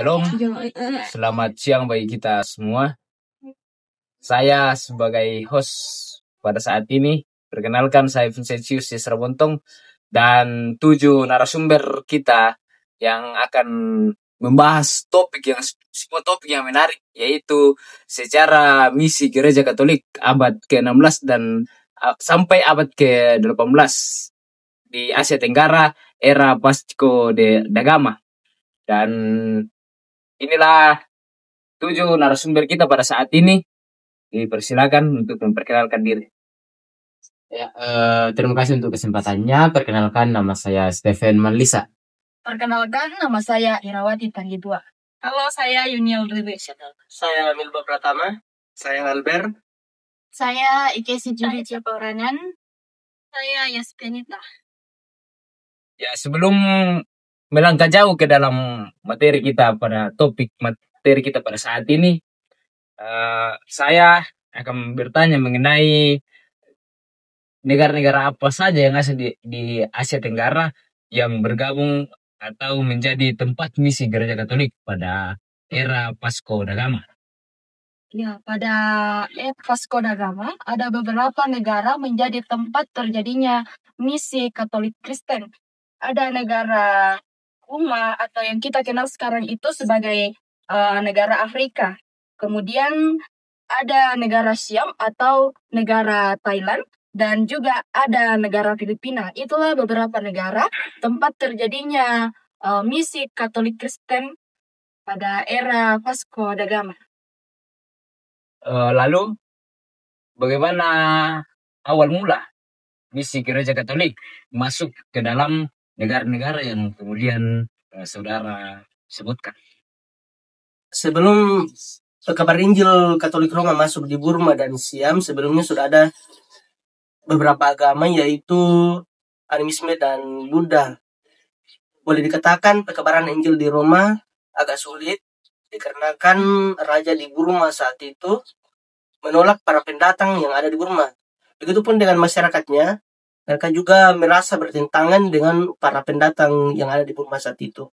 Shalom, selamat siang bagi kita semua. Saya sebagai host pada saat ini, perkenalkan saya Vincentius Yesra Bontong dan 7 narasumber kita yang akan membahas sebuah topik yang menarik, yaitu sejarah misi Gereja Katolik abad ke-16 dan sampai abad ke-18 di Asia Tenggara, era Vasco da Gama. Dan inilah 7 narasumber kita pada saat ini. Dipersilakan untuk memperkenalkan diri. Ya, terima kasih untuk kesempatannya. Perkenalkan, nama saya Stephen Manlisa. Perkenalkan, nama saya Irawati Tanggidua. Halo, saya Yuniel Ribe. Saya Milba Pratama. Saya Albert. Saya Ikesi Juli Ciaparanan. Saya Yaspenita. Ya, sebelum melangkah jauh ke dalam materi kita pada saat ini, saya akan bertanya mengenai negara-negara apa saja yang ada di Asia Tenggara yang bergabung atau menjadi tempat misi Gereja Katolik pada era Vasco da Gama. Ya, pada era Vasco da Gama ada beberapa negara menjadi tempat terjadinya misi Katolik Kristen. Ada negara Uma atau yang kita kenal sekarang itu sebagai negara Afrika. Kemudian ada negara Siam atau negara Thailand dan juga ada negara Filipina. Itulah beberapa negara tempat terjadinya misi Katolik Kristen pada era Vasco da Gama. Lalu bagaimana awal mula misi Gereja Katolik masuk ke dalam negara-negara yang kemudian saudara sebutkan? Sebelum kabar Injil Katolik Roma masuk di Burma dan Siam, sebelumnya sudah ada beberapa agama, yaitu animisme dan Buddha. Boleh dikatakan pekabaran Injil di Roma agak sulit dikarenakan raja di Burma saat itu menolak para pendatang yang ada di Burma. Begitupun dengan masyarakatnya, mereka juga merasa bertentangan dengan para pendatang yang ada di Burma saat itu.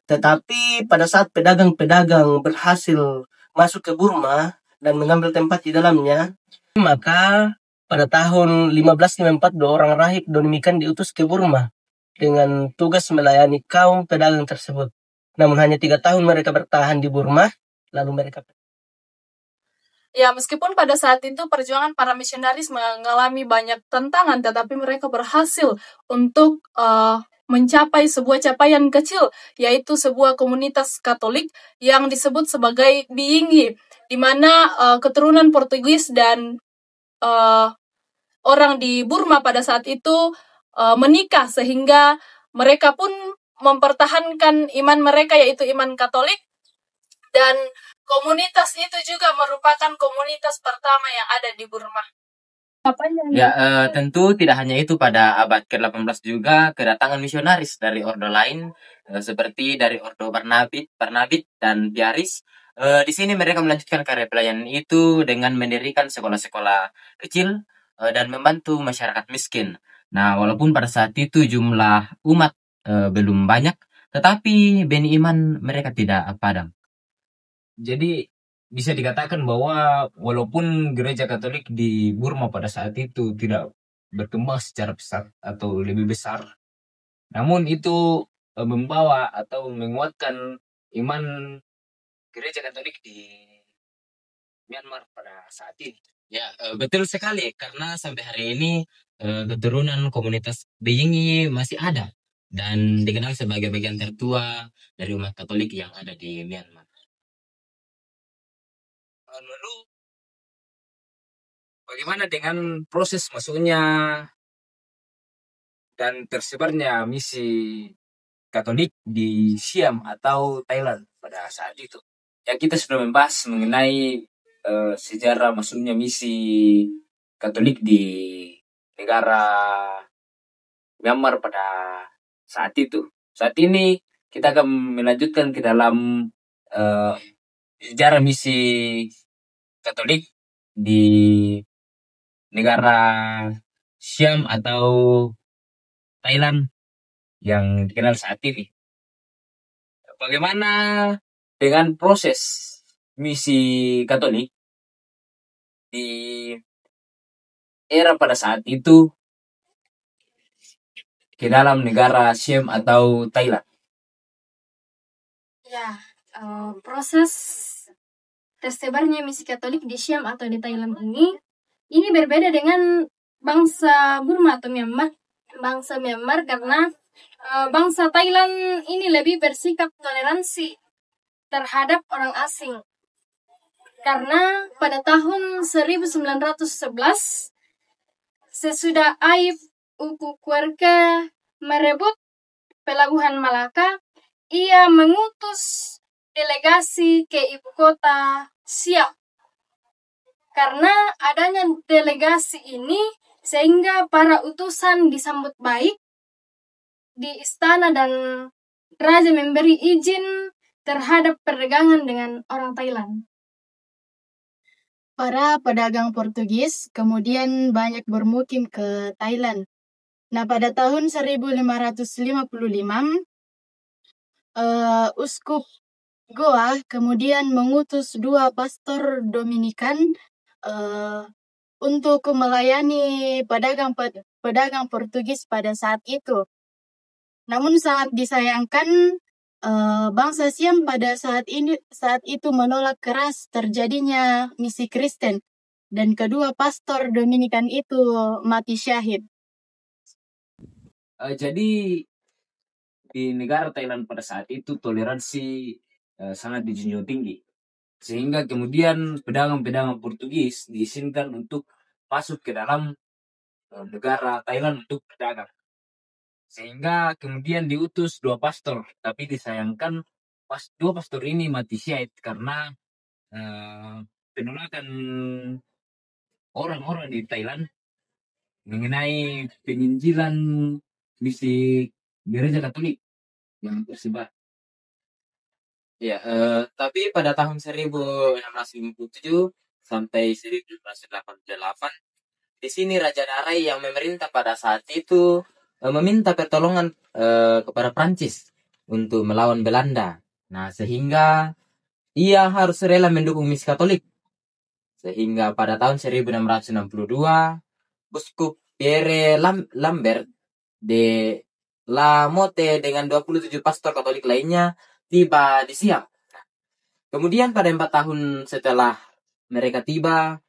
Tetapi pada saat pedagang-pedagang berhasil masuk ke Burma dan mengambil tempat di dalamnya, maka pada tahun 1554 2 orang rahib Donimikan diutus ke Burma dengan tugas melayani kaum pedagang tersebut. Namun hanya 3 tahun mereka bertahan di Burma, lalu mereka... Ya, meskipun pada saat itu perjuangan para misionaris mengalami banyak tantangan, tetapi mereka berhasil untuk mencapai sebuah capaian kecil, yaitu sebuah komunitas Katolik yang disebut sebagai Biingyi, di mana keturunan Portugis dan orang di Burma pada saat itu menikah, sehingga mereka pun mempertahankan iman mereka, yaitu iman Katolik, dan komunitas itu juga merupakan komunitas pertama yang ada di Burma. Ya, tentu tidak hanya itu. Pada abad ke-18 juga kedatangan misionaris dari ordo lain, seperti dari ordo Barnabit dan Biaris. Di sini mereka melanjutkan karya pelayanan itu dengan mendirikan sekolah-sekolah kecil dan membantu masyarakat miskin. Nah, walaupun pada saat itu jumlah umat belum banyak, tetapi benih iman mereka tidak padam. Jadi bisa dikatakan bahwa walaupun Gereja Katolik di Burma pada saat itu tidak berkembang secara besar atau lebih besar, namun itu membawa atau menguatkan iman Gereja Katolik di Myanmar pada saat ini. Ya, betul sekali, karena sampai hari ini keturunan komunitas Biingyi masih ada dan dikenal sebagai bagian tertua dari umat Katolik yang ada di Myanmar. Lalu bagaimana dengan proses masuknya dan tersebarnya misi Katolik di Siam atau Thailand pada saat itu? Ya, kita sudah membahas mengenai sejarah masuknya misi Katolik di negara Myanmar pada saat itu. Saat ini kita akan melanjutkan ke dalam sejarah misi Katolik di negara Siam atau Thailand yang dikenal saat ini. Bagaimana dengan proses misi Katolik di era pada saat itu ke dalam negara Siam atau Thailand. Ya, proses tersebarnya misi Katolik di Siam atau di Thailand ini berbeda dengan bangsa Burma atau Myanmar. Bangsa Myanmar karena bangsa Thailand ini lebih bersikap toleransi terhadap orang asing. Karena pada tahun 1911 sesudah Aib Ukukuerke merebut pelabuhan Malaka, ia mengutus delegasi ke ibu kota Siam. Karena adanya delegasi ini, sehingga para utusan disambut baik di istana dan raja memberi izin terhadap perdagangan dengan orang Thailand. Para pedagang Portugis kemudian banyak bermukim ke Thailand. Nah, pada tahun 1555, Uskup Goa kemudian mengutus 2 pastor Dominikan untuk melayani pedagang Portugis pada saat itu. Namun sangat disayangkan bangsa Siam pada saat itu menolak keras terjadinya misi Kristen dan kedua pastor Dominikan itu mati syahid. Jadi di negara Thailand pada saat itu toleransi sangat dijunjung tinggi. Sehingga kemudian pedagang-pedagang Portugis diizinkan untuk masuk ke dalam negara Thailand untuk berdagang. Sehingga kemudian diutus 2 pastor. Tapi disayangkan 2 pastor ini mati syahid karena penolakan orang-orang di Thailand mengenai penginjilan misi gereja Katolik yang tersebar. Ya, tapi pada tahun 1657 sampai 1688 di sini Raja Narai yang memerintah pada saat itu meminta pertolongan kepada Prancis untuk melawan Belanda. Nah, sehingga ia harus rela mendukung misi Katolik. Sehingga pada tahun 1662 Uskup Pierre Lambert de La Motte dengan 27 pastor Katolik lainnya tiba di Siam. Kemudian pada 4 tahun setelah mereka tiba,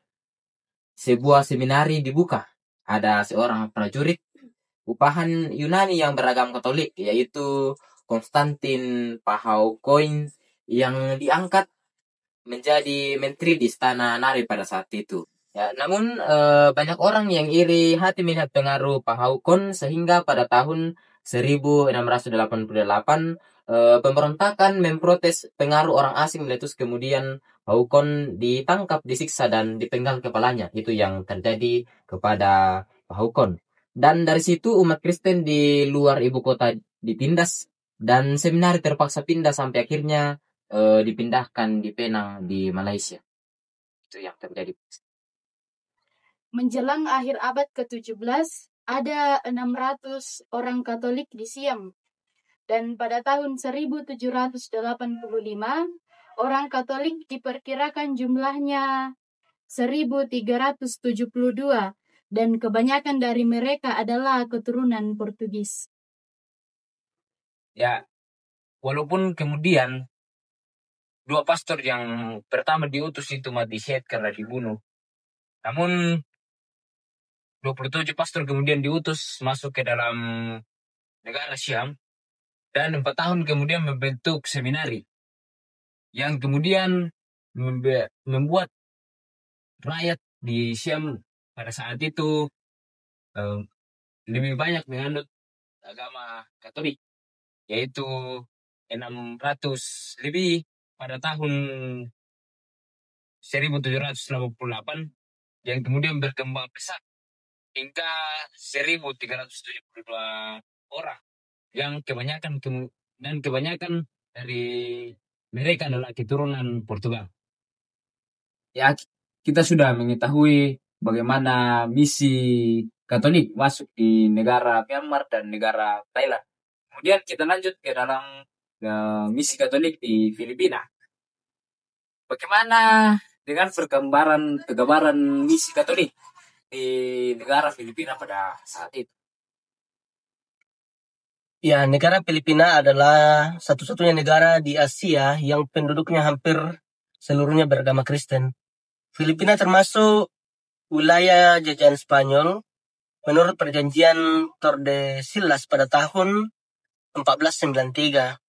sebuah seminari dibuka. Ada seorang prajurit upahan Yunani yang beragam Katolik, yaitu Konstantin Pahaukoin yang diangkat menjadi menteri di Istana Nari pada saat itu. Ya, namun banyak orang yang iri hati melihat pengaruh Pahaukon sehingga pada tahun 1688 pemberontakan memprotes pengaruh orang asing meletus, kemudian Pahaukon ditangkap, disiksa dan dipenggal kepalanya. Itu yang terjadi kepada Pahaukon. Dan dari situ umat Kristen di luar ibu kota ditindas dan seminari terpaksa pindah sampai akhirnya dipindahkan di Penang di Malaysia. Itu yang terjadi. Menjelang akhir abad ke-17, ada 600 orang Katolik di Siam. Dan pada tahun 1785, orang Katolik diperkirakan jumlahnya 1372 dan kebanyakan dari mereka adalah keturunan Portugis. Ya, walaupun kemudian 2 pastor yang pertama diutus itu mati syahid karena dibunuh. Namun 27 pastor kemudian diutus masuk ke dalam negara Siam dan 4 tahun kemudian membentuk seminari yang kemudian membuat rakyat di Siam pada saat itu lebih banyak menganut agama Katolik, yaitu 600 lebih pada tahun 1788 yang kemudian berkembang pesat hingga 1372 orang yang kebanyakan dari mereka adalah keturunan Portugal. Ya, kita sudah mengetahui bagaimana misi Katolik masuk di negara Myanmar dan negara Thailand. Kemudian kita lanjut ke dalam misi Katolik di Filipina. bagaimana dengan perkembangan misi Katolik di negara Filipina pada saat itu? Ya, negara Filipina adalah satu-satunya negara di Asia yang penduduknya hampir seluruhnya beragama Kristen. Filipina termasuk wilayah jajahan Spanyol menurut perjanjian Tordesillas pada tahun 1493.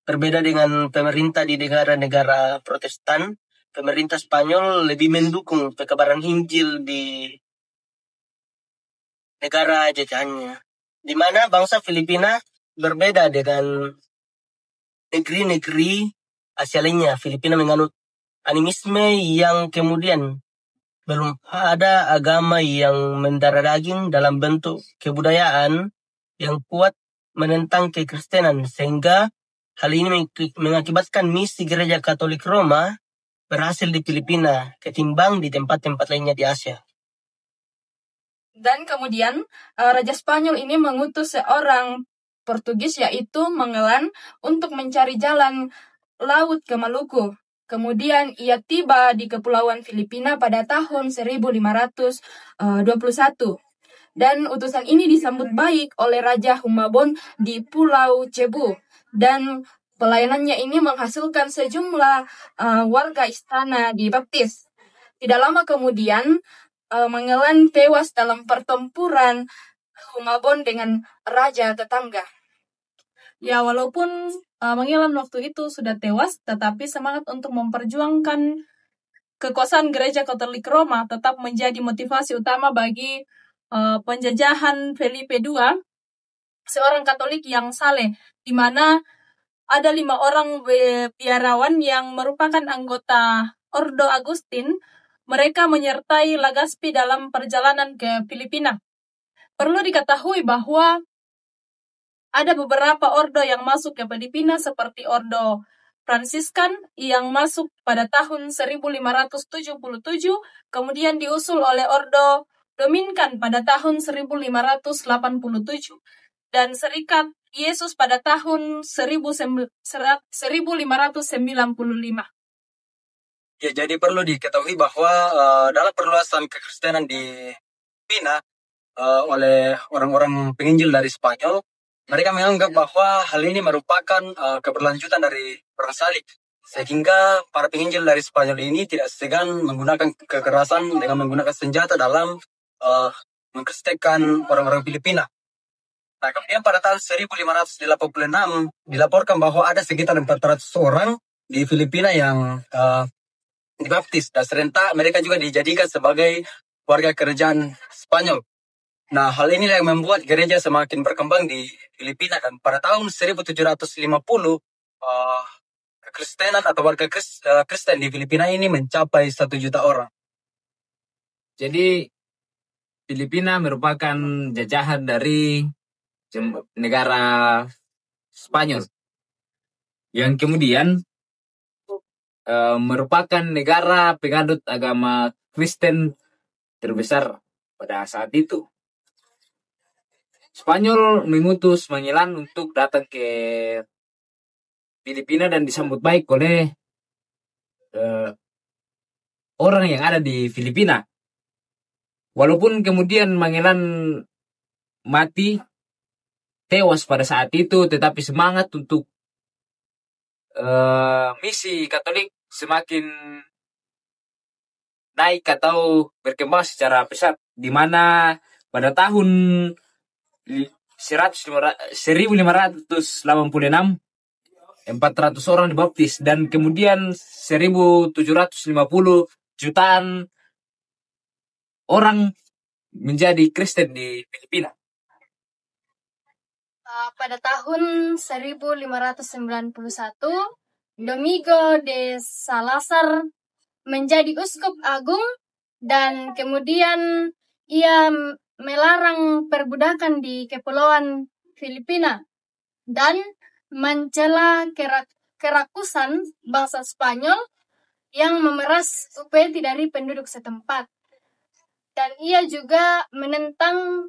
Berbeda dengan pemerintah di negara-negara Protestan, pemerintah Spanyol lebih mendukung pekabaran Injil di negara jajahannya, di mana bangsa Filipina berbeda dengan negeri-negeri Asia lainnya. Filipina menganut animisme yang kemudian belum ada agama yang mendarah daging dalam bentuk kebudayaan yang kuat menentang kekristenan, sehingga hal ini mengakibatkan misi Gereja Katolik Roma berhasil di Filipina ketimbang di tempat-tempat lainnya di Asia. Dan kemudian Raja Spanyol ini mengutus seorang Portugis yaitu Magellan untuk mencari jalan laut ke Maluku. Kemudian ia tiba di Kepulauan Filipina pada tahun 1521. Dan utusan ini disambut baik oleh Raja Humabon di Pulau Cebu. Dan pelayanannya ini menghasilkan sejumlah warga istana dibaptis. Tidak lama kemudian, Magellan tewas dalam pertempuran Humabon dengan raja tetangga. Ya, walaupun Magellan waktu itu sudah tewas, tetapi semangat untuk memperjuangkan kekuasaan Gereja Katolik Roma tetap menjadi motivasi utama bagi penjajahan Felipe II, seorang Katolik yang saleh, di mana ada 5 orang biarawan yang merupakan anggota Ordo Agustin. Mereka menyertai Legazpi dalam perjalanan ke Filipina. Perlu diketahui bahwa ada beberapa ordo yang masuk ke Filipina seperti Ordo Fransiskan yang masuk pada tahun 1577, kemudian diusul oleh Ordo Dominikan pada tahun 1587, dan Serikat Yesus pada tahun 1595. Ya, jadi perlu diketahui bahwa dalam perluasan kekristenan di Filipina oleh orang-orang penginjil dari Spanyol, mereka menganggap bahwa hal ini merupakan keberlanjutan dari perang salib, sehingga para penginjil dari Spanyol ini tidak segan menggunakan kekerasan dengan menggunakan senjata dalam mengkristenkan orang-orang Filipina. Nah, kemudian pada tahun 1586 dilaporkan bahwa ada sekitar 400 orang di Filipina yang dibaptis, dan serentak mereka juga dijadikan sebagai warga kerajaan Spanyol. Nah, hal ini yang membuat gereja semakin berkembang di Filipina, dan pada tahun 1750 kekristenan atau warga Kristen di Filipina ini mencapai 1 juta orang. Jadi Filipina merupakan jajahan dari negara Spanyol yang kemudian merupakan negara penganut agama Kristen terbesar pada saat itu. Spanyol mengutus Magellan untuk datang ke Filipina dan disambut baik oleh orang yang ada di Filipina. Walaupun kemudian Magellan mati, tewas pada saat itu, tetapi semangat untuk misi Katolik semakin naik atau berkembang secara pesat, di mana pada tahun 1586 400 orang dibaptis, dan kemudian 1750 jutaan orang menjadi Kristen di Filipina. Pada tahun 1591, Domingo de Salazar menjadi uskup agung, dan kemudian ia melarang perbudakan di Kepulauan Filipina dan mencela kerakusan bangsa Spanyol yang memeras upeti dari penduduk setempat. Dan ia juga menentang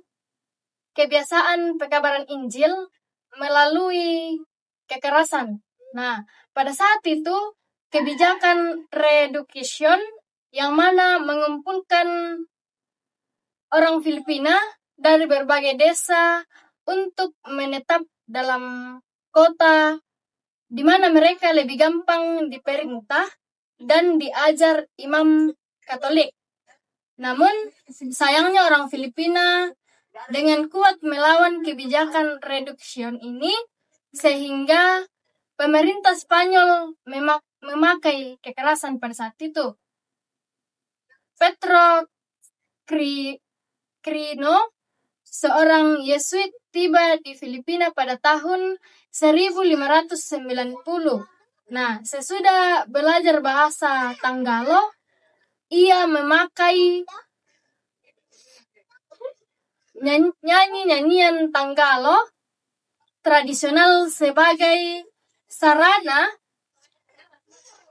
kebiasaan pekabaran Injil melalui kekerasan. Nah, pada saat itu kebijakan reeducation yang mana mengumpulkan orang Filipina dari berbagai desa untuk menetap dalam kota di mana mereka lebih gampang diperintah dan diajar imam Katolik. Namun sayangnya orang Filipina dengan kuat melawan kebijakan reduction ini sehingga pemerintah Spanyol memakai kekerasan pada saat itu. Pedro Crino, seorang Yesuit, tiba di Filipina pada tahun 1590. Nah, sesudah belajar bahasa Tanggalo, ia memakai nyanyian Tanggalo tradisional sebagai sarana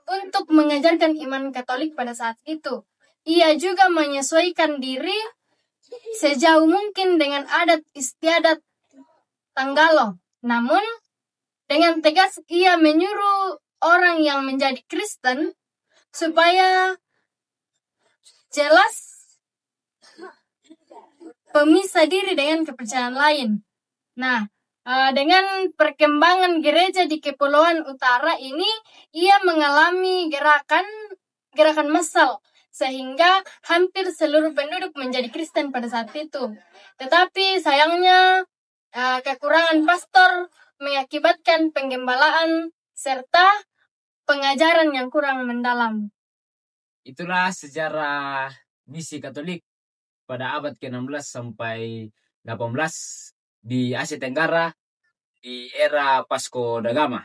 untuk mengajarkan iman Katolik pada saat itu. Ia juga menyesuaikan diri sejauh mungkin dengan adat istiadat Tanggalo. Namun, dengan tegas ia menyuruh orang yang menjadi Kristen supaya jelas pemisah diri dengan kepercayaan lain. Nah, dengan perkembangan gereja di Kepulauan Utara ini, ia mengalami gerakan massal sehingga hampir seluruh penduduk menjadi Kristen pada saat itu. Tetapi sayangnya kekurangan pastor mengakibatkan penggembalaan serta pengajaran yang kurang mendalam. Itulah sejarah misi Katolik pada abad ke-16 sampai 18 di Asia Tenggara di era Vasco da Gama.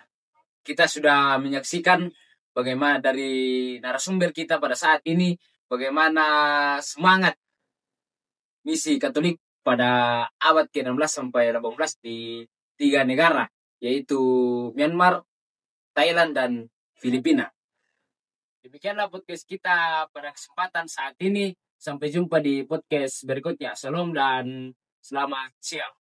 Kita sudah menyaksikan bagaimana dari narasumber kita pada saat ini, bagaimana semangat misi Katolik pada abad ke-16 sampai 18 di 3 negara, yaitu Myanmar, Thailand, dan Filipina. Demikianlah podcast kita pada kesempatan saat ini. Sampai jumpa di podcast berikutnya. Salam dan selamat siang.